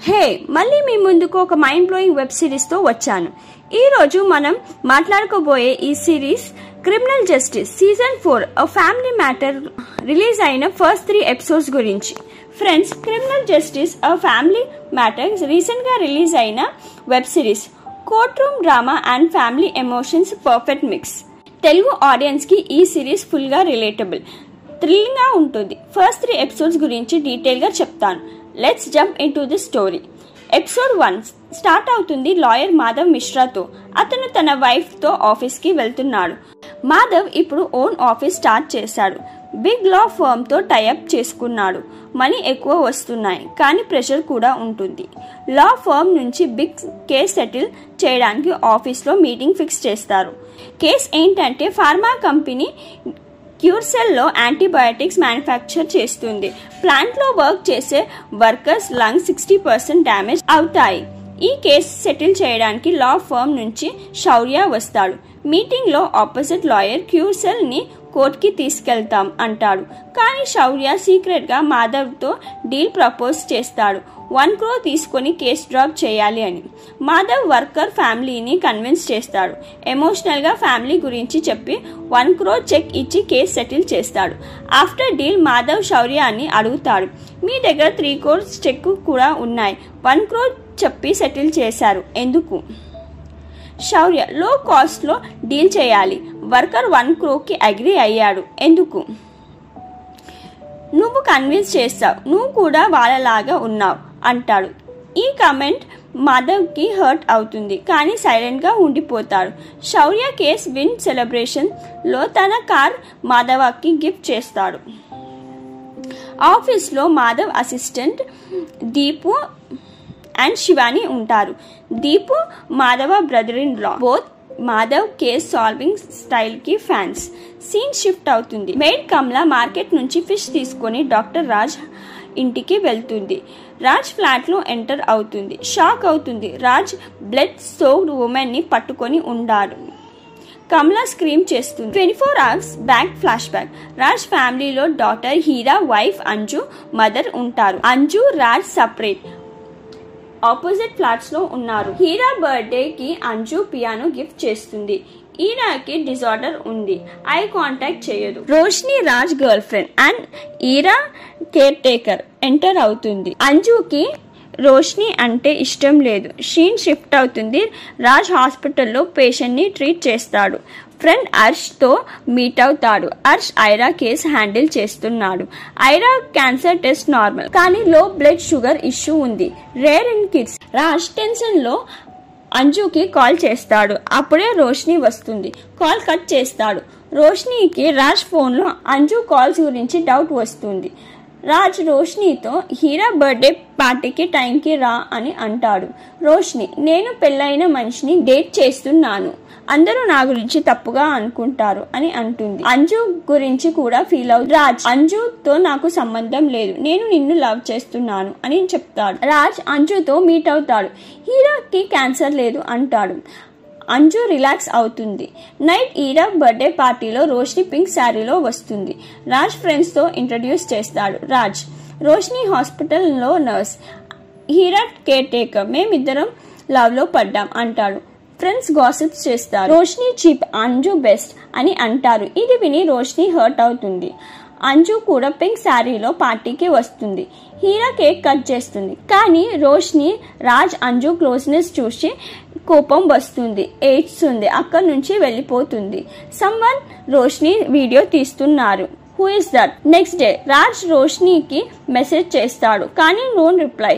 హే, మళ్ళీ మీ ముందుకు ఒక మైండ్ బ్లోయింగ్ వెబ్ సిరీస్ తో వచ్చాను. ఈ రోజు మనం మాట్లాడుకోబోయే ఈ series criminal justice season 4 A Family Matter release అయిన ఫస్ట్ 3 ఎపిసోడ్స్ గురించి. Friends, criminal justice A Family Matter recent గా రిలీజ్ అయిన web series. Court room drama and family emotions perfect mix. Telugu audience కి ఈ సిరీస్ ఫుల్ గా relatable, thrilling గా ఉంటుంది. First 3 episodes గురించి డీటెయిల్ గా చెప్తాను. Let's jump in to the story. Episode 1 start అవుతుంది లాయర్ మాధవ్ మిశ్రాతో. అతను తన వైఫ్ తో ఆఫీస్ కి వెళ్తున్నాడు. మాధవ్ ఇప్పుడు ఓన్ ఆఫీస్ స్టార్ట్ చేశాడు. బిగ్ లా ఫర్మ్ తో టైఅప్ చేసుకున్నాడు. మనీ ఎక్కువ వస్తున్నాయి, కానీ ప్రెషర్ కూడా ఉంటుంది. లా ఫర్మ్ నుంచి బిగ్ కేస్ సెటిల్ చేయడానికి ఆఫీస్ లో మీటింగ్ ఫిక్స్ చేస్తారు. కేస్ ఏంటంటే ఫార్మా కంపెనీ క్యూర్సెల్ లో యాంటీబయాటిక్స్ మ్యానుఫ్యాక్చర్ చేస్తుంది. ప్లాంట్ లో వర్క్ చేసే వర్కర్స్ లంగ్స్ 60% డ్యామేజ్ అవుతాయి. ఈ కేసు సెటిల్ చేయడానికి లా ఫర్మ్ నుంచి శౌర్య వస్తాడు. మీటింగ్ లో ఆపోజిట్ లాయర్ క్యూర్సెల్ ని కోర్ట్ కి తీసుకెళ్తాం అంటాడు. కానీ శౌర్య సీక్రెట్ గా మాధవ్ తో డీల్ ప్రపోజ్ చేస్తాడు. 1 crore తీసుకుని కేసు డ్రాప్ చేయాలి అని. మాధవ్ వర్కర్ ఫ్యామిలీని కన్విన్స్ చేస్తాడు. ఎమోషనల్ గా ఫ్యామిలీ గురించి చెప్పి 1 crore చెక్ ఇచ్చి కేసు సెటిల్ చేస్తాడు. ఆఫ్టర్ డీల్ మాధవ్ శౌర్యాన్ని అడుగుతాడు, మీ దగ్గర 3 crore చెక్ కూడా ఉన్నాయి, 1 crore చెప్పి సెటిల్ చేశారు ఎందుకు? శౌర్య, లో కాస్ట్ లో డీల్ చేయాలి. వర్కర్ 1 crore కి అగ్రీ అయ్యాడు ఎందుకు? నువ్వు కన్విన్స్ చేస్తావు, నువ్వు కూడా వాళ్ళలాగా ఉన్నావు అంటాడు. ఈ కమెంట్ మాధవ్ కి హర్ట్ అవుతుంది, కానీ సైలెంట్ గా ఉండిపోతాడు. శౌర్య కేస్ విన్ సెలబ్రేషన్ లో తన కార్ మాధవకి గిఫ్ట్ చేస్తాడు. ఆఫీస్ లో మాధవ్ అసిస్టెంట్ దీపు అండ్ శివాని ఉంటారు. Deepu Madhava brother in law. Both Madhav case solving style కి ఫ్యాన్స్. సీన్ షిఫ్ట్ అవుతుంది. మేడ్ కమలా మార్కెట్ నుంచి ఫిష్ తీసుకొని డాక్టర్ రాజ్ ఇంటికి వెళ్తుంది. రాజ్ ఫ్లాట్ లో ఎంటర్ అవుతుంది. షాక్ అవుతుంది. రాజ్ బ్లడ్ సోక్డ్ ఉమెన్ ని పట్టుకొని ఉండాడు. కమలా స్క్రీమ్ చేస్తుంది. 24 hours back flashback. Raj ఫ్యామిలీలో daughter Hira, wife Anju, mother ఉంటారు. Anju, Raj separate opposite flats లో ఉన్నారు. హీరా బర్త్డే కి అంజు పియానో గిఫ్ట్ చేస్తుంది. ఈరాకి డిజార్డర్ ఉంది, ఐ కాంటాక్ట్ చేయదు. Roshni Raj girlfriend and Ira caretaker enter అవుతుంది. అంజుకి రోష్ని అంటే ఇష్టం లేదు. షీన్ షిఫ్ట్ అవుతుంది. రాజ్ హాస్పిటల్లో పేషెంట్ ని ట్రీట్ చేస్తాడు. ఫ్రెండ్ అర్ష్ తో మీట్ అవుతాడు. అర్ష్ ఐరా కేసు హ్యాండిల్ చేస్తున్నాడు. ఐరా క్యాన్సర్ టెస్ట్ నార్మల్, కానీ లో బ్లడ్ షుగర్ ఇష్యూ ఉంది, rare in kids. Raj tension లో అంజుకి కాల్ చేస్తాడు. అప్పుడే రోష్ని వస్తుంది. కాల్ కట్ చేస్తాడు. రోష్నికి రాజ్ ఫోన్ లో అంజు కాల్స్ గురించి డౌట్ వస్తుంది. రాజ్ రోష్నితో హీరా బర్త్డే పార్టీకి టైంకి రా అని అంటాడు. రోష్ని, నేను పెళ్ళైన మనిషిని డేట్ చేస్తున్నాను, అందరూ నా గురించి తప్పుగా అనుకుంటారు అని అంటుంది. అంజు గురించి కూడా ఫీల్ అవుతుంది. రాజ్, అంజుతో నాకు సంబంధం లేదు, నేను నిన్ను లవ్ చేస్తున్నాను అని చెప్తాడు. రాజ్ అంజుతో మీట్ అవుతాడు. హీరాకి క్యాన్సర్ లేదు అంటాడు. అంజు రిలాక్స్ అవుతుంది. నైట్ హీరా బర్త్డే పార్టీలో రోష్ని పింక్ శారీలో వస్తుంది. రాజ్ ఫ్రెండ్స్ తో ఇంట్రడ్యూస్ చేస్తాడు. రాజ్, రోష్ని హాస్పిటల్ లో నర్స్, హీరా కేర్ టేకర్, మేమిద్దరం లవ్ లో పడ్డాం అంటాడు. ఫ్రెండ్స్ గాసిప్స్ చేస్తారు. రోష్ని చీప్, అంజు బెస్ట్ అని అంటారు. ఇది విని రోష్ని హర్ట్ అవుతుంది. అంజు కూడా పింక్ శారీలో పార్టీకి వస్తుంది. హీరా కేక్ కట్ చేస్తుంది. కానీ రోష్ని రాజ్ అంజు క్లోజ్నెస్ చూసి కోపం వస్తుంది, ఏడ్చుంది, అక్కడి నుంచి వెళ్ళిపోతుంది. సమ్వన్ రోష్ని వీడియో తీస్తున్నారు. Who is that? Next day Raj రోష్నికి మెసేజ్ చేస్తాడు, కానీ no reply.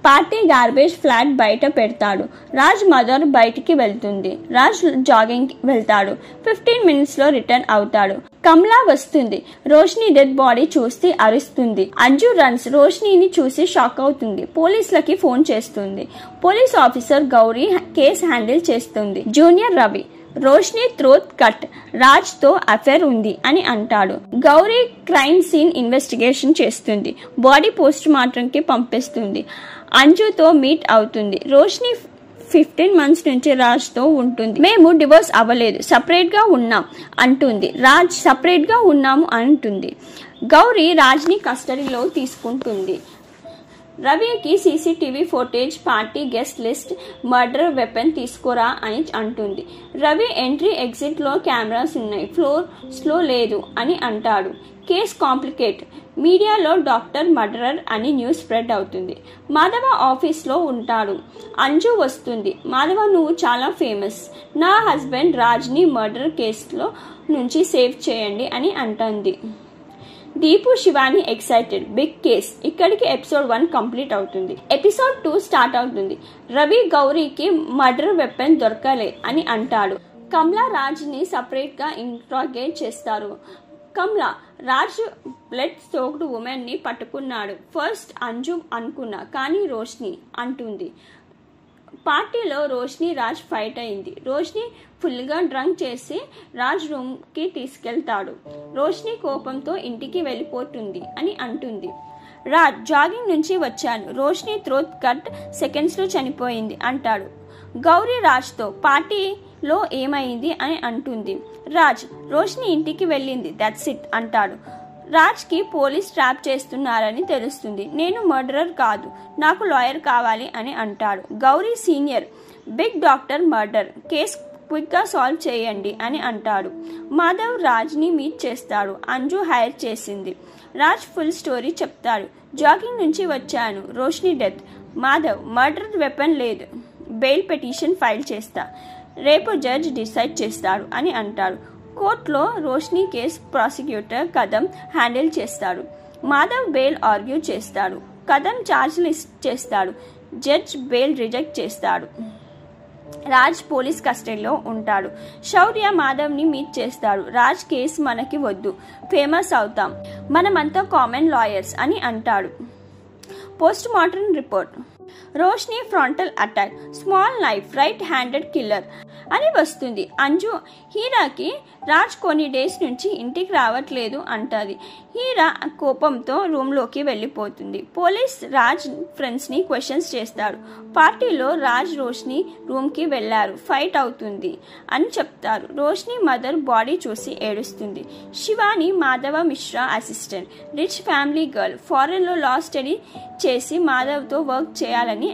Party garbage flat బయట పెడతాడు. రాజ్ మదర్ బయటికి వెళ్తుంది. రాజ్ జాగింగ్ వెళ్తాడు. 15 minutes లో రిటర్న్ అవుతాడు. కమలా వస్తుంది. రోష్ని డెడ్ బాడీ చూసి అరుస్తుంది. అంజు రన్స్. రోష్నిని చూసి షాక్ అవుతుంది. పోలీసులకి ఫోన్ చేస్తుంది. Police officer Gauri case handle చేస్తుంది. Junior Ravi, Roshni throat cut, Raj తో అఫేర్ ఉంది అని అంటాడు. గౌరీ క్రైమ్ సీన్ ఇన్వెస్టిగేషన్ చేస్తుంది. బాడీ పోస్ట్ మార్టం కి పంపిస్తుంది. అంజుతో మీట్ అవుతుంది. రోష్ని 15 months నుంచి రాజ్ తో ఉంటుంది. మేము డివోర్స్ అవ్వలేదు, సపరేట్ గా ఉన్నాం అంటుంది. రాజ్ సపరేట్ గా ఉన్నాము అంటుంది. గౌరీ రాజ్ ని కస్టడీలో తీసుకుంటుంది. రవికి CCTV footage, party guest list, murder weapon తీసుకురా అని అంటుంది. రవి ఎంట్రీ ఎగ్జిట్ లో కెమెరాస్ ఉన్నాయి, ఫ్లోర్స్లో లేదు అని అంటాడు. Case complicate. మీడియాలో డాక్టర్ మర్డరర్ అని న్యూస్ స్ప్రెడ్ అవుతుంది. మాధవ ఆఫీస్లో ఉంటాడు. అంజు వస్తుంది. మాధవ, నువ్వు చాలా ఫేమస్. నా హస్బెండ్ రాజ్ని మర్డర్ కేసులో నుంచి సేవ్ చేయండి అని అంటుంది. Deepu Shivani excited. Big case. ఇక్కడికి ఎపిసోడ్ 1 కంప్లీట్ అవుతుంది. ఎపిసోడ్ 2 స్టార్ట్ అవుతుంది. రవి గౌరీకి మర్డర్ వెపన్ దొరకలే అని అంటాడు. కమలా రాజ్ని సపరేట్ గా ఇంట్రాగేట్ చేస్తారు. కమలా, రాజ్ బ్లడ్ సోక్డ్ ఉమెన్ ని పట్టుకున్నాడు. ఫస్ట్ అంజు అనుకున్నా, కానీ రోష్ని అంటుంది. పార్టీలో రోష్ని రాజ్ ఫైట్ అయింది. రోష్ని ఫుల్గా డ్రంక్ చేసి రాజ్ రూమ్కి తీసుకెళ్తాడు. రోష్ని కోపంతో ఇంటికి వెళ్ళిపోతుంది అని అంటుంది. రాజ్, జాగింగ్ నుంచి వచ్చాను. రోష్ని థ్రోట్ కట్ సెకండ్స్లో చనిపోయింది అంటాడు. గౌరీ రాజ్తో, పార్టీలో ఏమైంది అని అంటుంది. రాజ్, రోష్ని ఇంటికి వెళ్ళింది, దట్స్ ఇట్ అంటాడు. రాజ్కి పోలీస్ ట్రాప్ చేస్తున్నారని తెలుస్తుంది. నేను మర్డరర్ కాదు, నాకు లాయర్ కావాలి అని అంటాడు. Gauri senior, big doctor murder case క్విక్గా సాల్వ్ చేయండి అని అంటాడు. మాధవ్ రాజ్ని మీట్ చేస్తాడు. అంజు హైర్ చేసింది. రాజ్ ఫుల్ స్టోరీ చెప్తాడు. జాగింగ్ నుంచి వచ్చాను, Roshni death. Madhav, murder weapon లేదు, బెయిల్ పిటిషన్ ఫైల్ చేస్తా, రేపు జడ్జ్ డిసైడ్ చేస్తాడు అని అంటాడు. కోర్టులో రోష్ని కేసు ప్రాసిక్యూటర్ కదం హ్యాండిల్ చేస్తాడు. మాధవ్ బెయిల్ ఆర్గ్యూ చేస్తాడు. కదం ఛార్జ్ లిస్ట్ చేస్తాడు. జడ్జ్ బెయిల్ రిజెక్ట్ చేస్తాడు. రాజ్ పోలీస్ కస్టడీలో ఉంటాడు. శౌర్య మాధవ్ని మీట్ చేస్తాడు. రాజ్ కేసు మనకి వద్దు, ఫేమస్ అవుతాం, మనమంతా కామన్ లాయర్స్ అని అంటాడు. Post mortem report. Roshni frontal attack, small knife, right handed killer అని వస్తుంది. అంజు హీరాకి రాజ్ కొన్ని డేస్ నుంచి ఇంటికి రావట్లేదు అంటుంది. హీరా కోపంతో రూమ్లోకి వెళ్ళిపోతుంది. పోలీస్ రాజ్ ఫ్రెండ్స్ని క్వశ్చన్స్ చేస్తాడు. పార్టీలో రాజ్ రోష్ని రూమ్కి వెళ్ళారు, ఫైట్ అవుతుంది అని చెప్తారు. రోష్ని మదర్ బాడీ చూసి ఏడుస్తుంది. Shivani Madhava Mishra assistant, rich family girl, ఫారెన్లో లా స్టడీ చేసి మాధవ్తో వర్క్ చేయాలని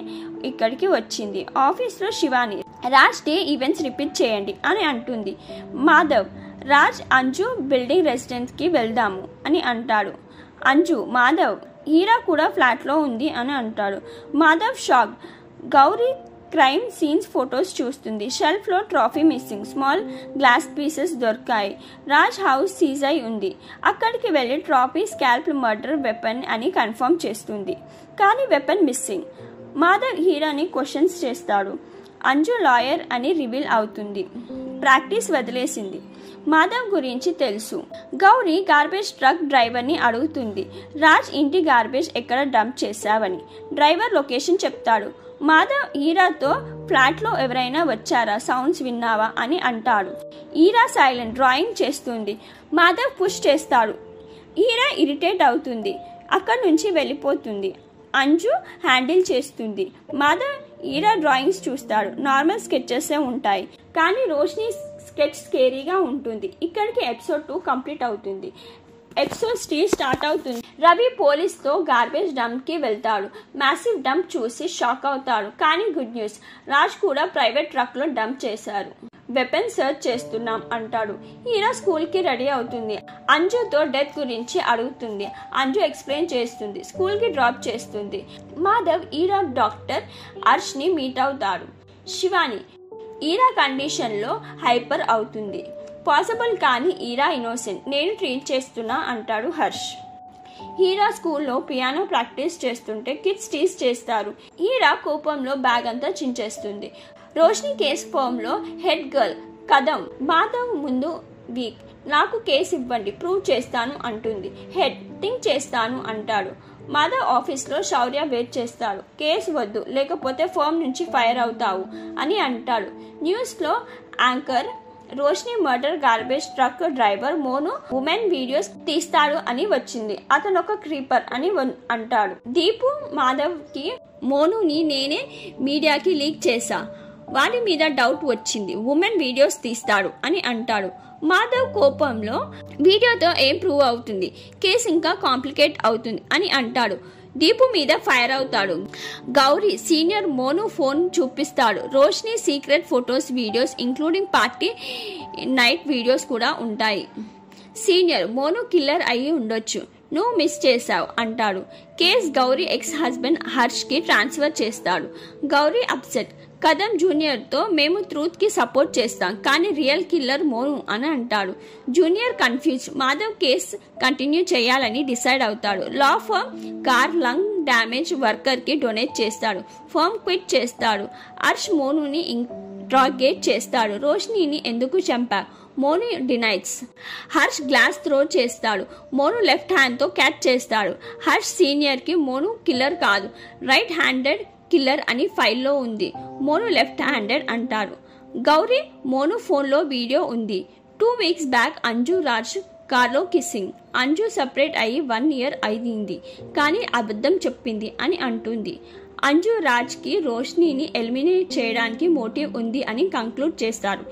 ఇక్కడికి వచ్చింది. ఆఫీస్లో Shivani, Raj day events repeat చేయండి అని అంటుంది. మాధవ్, రాజ్ అంజు బిల్డింగ్ రెసిడెన్స్కి వెళ్దాము అని అంటాడు. అంజు, మాధవ్, హీరా కూడా ఫ్లాట్లో ఉంది అని అంటాడు. Madhav shock. Gauri crime scenes photos చూస్తుంది. షెల్ఫ్లో trophy missing, small glass pieces దొరికాయి. రాజ్ హౌస్ సీజ్ అయి ఉంది. అక్కడికి వెళ్ళి ట్రాఫీ స్కాల్ప్ మర్డర్ వెపన్ అని కన్ఫర్మ్ చేస్తుంది, కానీ వెపన్ మిస్సింగ్. మాధవ్ హీరాని క్వశ్చన్స్ చేస్తాడు. అంజు లాయర్ అని రివీల్ అవుతుంది. ప్రాక్టీస్ వదిలేసింది. మాధవ్ గురించి తెలుసు. గౌరీ గార్బేజ్ ట్రక్ డ్రైవర్ని అడుగుతుంది. రాజ్ ఇంటి గార్బేజ్ ఎక్కడ డంప్ చేశావని. డ్రైవర్ లొకేషన్ చెప్తాడు. మాధవ్ హీరాతో ఫ్లాట్లో ఎవరైనా వచ్చారా, సౌండ్స్ విన్నావా అని అంటాడు. హీరా సైలెంట్, డ్రాయింగ్ చేస్తుంది. మాధవ్ పుష్ చేస్తాడు. హీరా ఇరిటేట్ అవుతుంది, అక్కడి నుంచి వెళ్ళిపోతుంది. అంజు హ్యాండిల్ చేస్తుంది. మాధవ్ హీరా డ్రాయింగ్స్ చూస్తాడు. నార్మల్ స్కెచెసే ఉంటాయి, కానీ రోష్ని స్కెచ్ స్కేరీగా ఉంటుంది. ఇక్కడికి ఎపిసోడ్ 2 కంప్లీట్ అవుతుంది. ఎపిసోడ్ 3 స్టార్ట్ అవుతుంది. రవి పోలీస్తో గార్బేజ్ డంప్కి వెళ్తాడు. మ్యాసివ్ డంప్ చూసి షాక్ అవుతాడు, కానీ గుడ్ న్యూస్, రాజ్ కూడా ప్రైవేట్ ట్రక్లో డంప్ చేశారు. వెపన్ సర్చ్ చేస్తున్నాం అంటాడు. హీరా స్కూల్కి రెడీ అవుతుంది. అంజుతో డెత్ గురించి అడుగుతుంది. అంజు ఎక్స్ప్లెయిన్ చేస్తుంది. స్కూల్కి డ్రాప్ చేస్తుంది. మాధవ్ హీరా డాక్టర్ హర్ష్ని మీట్ అవుతాడు. శివాని హీరా కండిషన్లో హైపర్ అవుతుంది. పాసిబుల్ కానీ హీరా ఇన్నోసెంట్, నేను ట్రీట్ చేస్తున్నా అంటాడు హర్ష్. హీరా స్కూల్లో పియానో ప్రాక్టీస్ చేస్తుంటే కిడ్స్ టీజ్ చేస్తారు. హీరా కోపంలో బ్యాగ్ అంతా చించేస్తుంది. రోష్ని కేస్ ఫామ్లో హెడ్ గర్ల్ కదం మాధవ్ ముందు వీక్, నాకు కేసు ఇవ్వండి, ప్రూవ్ చేస్తాను అంటుంది. హెడ్ థింక్ చేస్తాను అంటాడు. మాధవ్ ఆఫీస్లో శౌర్య వెయిట్ చేస్తాడు. కేసు వద్దు, లేకపోతే ఫామ్ నుంచి ఫైర్ అవుతావు అని అంటాడు. న్యూస్లో anchor Roshni murder garbage truck driver Monu women videos తీస్తాడు అని వచ్చింది. అతను ఒక క్రీపర్ అని అంటాడు. దీపు మాధవ్కి, మోనుని నేనే మీడియాకి లీక్ చేశా, వాడి మీద డౌట్ వచ్చింది, ఉమెన్ వీడియోస్ తీస్తాడు అని అంటాడు. మాధవ్ కోపంలో, వీడియోతో ఏం ప్రూవ్ అవుతుంది, కేసు ఇంకా కాంప్లికేట్ అవుతుంది అని అంటాడు. దీపు మీద ఫైర్ అవుతాడు. గౌరీ సీనియర్ మోను ఫోన్ చూపిస్తాడు. Roshni secret photos, videos including party night videos కూడా ఉంటాయి. సీనియర్ మోను కిల్లర్ అయి ఉండొచ్చు, నువ్వు మిస్ చేశావు అంటాడు. Case Gauri ex husband Harsh కి ట్రాన్స్ఫర్ చేస్తాడు. గౌరీ అప్సెట్. కదం జూనియర్ తో మేము ట్రూత్ కి సపోర్ట్ చేస్తాం, కానీ రియల్ కిల్లర్ మోను అని అంటాడు. Junior confuse. Madhav case continue చేయాలని డిసైడ్ అవుతాడు. Law firm car lung damage worker కి డొనేట్ చేస్తాడు. ఫర్మ్ క్విట్ చేస్తాడు. హర్ష్ మోనుని ఇంట్రాగేట్ చేస్తాడు. రోష్నిని ఎందుకు చంపా? Monu denies. Harsh glass throw చేస్తాడు. మోను లెఫ్ట్ హ్యాండ్ తో క్యాచ్ చేస్తాడు. హర్ష్ సీనియర్ కి మోను కిల్లర్ కాదు, రైట్ హ్యాండెడ్ కిల్లర్ అని ఫైల్లో ఉంది, మోను లెఫ్ట్ హ్యాండెడ్ అంటారు. గౌరీ మోను ఫోన్లో వీడియో ఉంది. 2 weeks బ్యాక్ అంజు రాజ్ కార్లో కిస్సింగ్. అంజు సపరేట్ అయ్యి 1 year అయింది, కానీ అబద్ధం చెప్పింది అని అంటుంది. అంజు రాజ్ కి రోష్నిని ఎలిమినేట్ చేయడానికి మోటివ్ ఉంది అని కంక్లూడ్ చేస్తారు.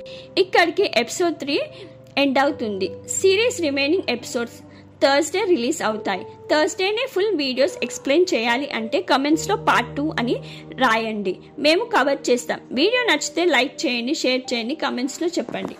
ఇక్కడికి ఎపిసోడ్ 3 ఎండ్ అవుతుంది. Series remaining episodes Thursday release అవుతాయి. థర్స్డేనే ఫుల్ వీడియోస్ ఎక్స్ప్లెయిన్ చేయాలి అంటే కమెంట్స్లో పార్ట్ 2 అని రాయండి, మేము కవర్ చేస్తాం. వీడియో నచ్చితే లైక్ చేయండి, షేర్ చేయండి, కమెంట్స్లో చెప్పండి.